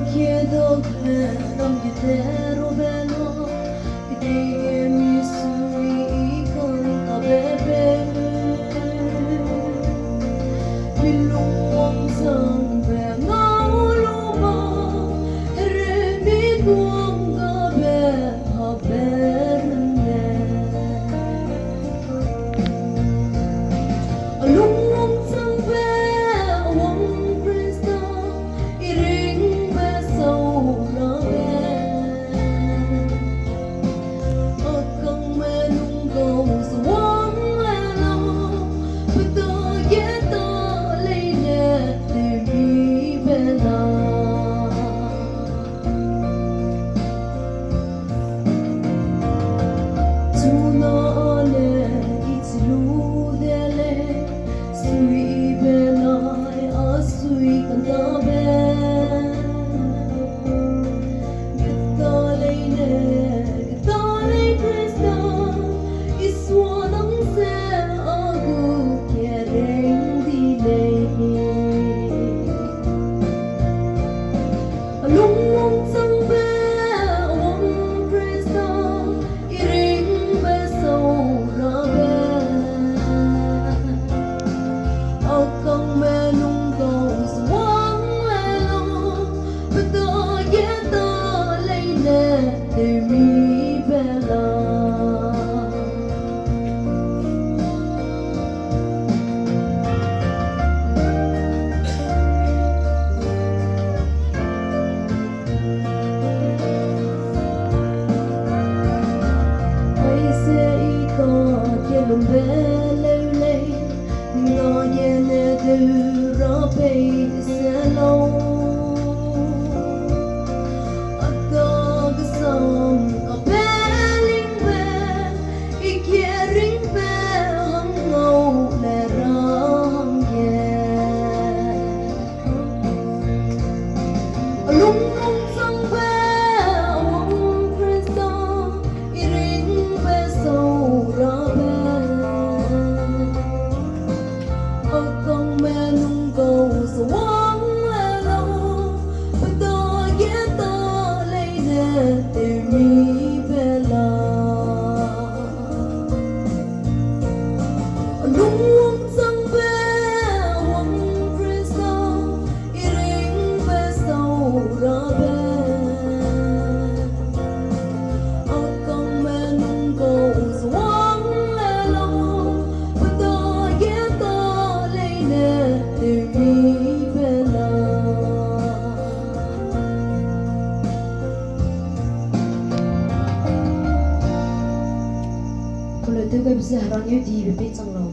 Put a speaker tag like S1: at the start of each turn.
S1: Kakedak beram gidero beno Gideye misuri ikan kabebe Bilung sang bengaw luma Remi buang gabe haberne Alung sang be awang presta Iring besaw rabe Akang menunggaw sa wang lelo Patayeta laynet dimi bela Tuna ale itiludele Sui benay asui kantabe Gitalay Krista Iswanang se agu kereng dilay Alung sang be awang Krista Iring besaw rabe Akang menunggaw sa wang lelo Patayeta laynet dimi bela Ay se ika yelum belule Nga yene dura pay selo Atag sam kapeling be Ikiering be hangaw lerang ye Alung sang be awang Krista Iring besaw rabe Akang menunggaw sa wang lelo Patayeta laynet dimi bela Alung sang be awang Krista Iring besaw rabe Akang menunggaw sa wang lelo Patayeta laynet dimi bela Kalau tu kau bisa harangnya di bibit sang lau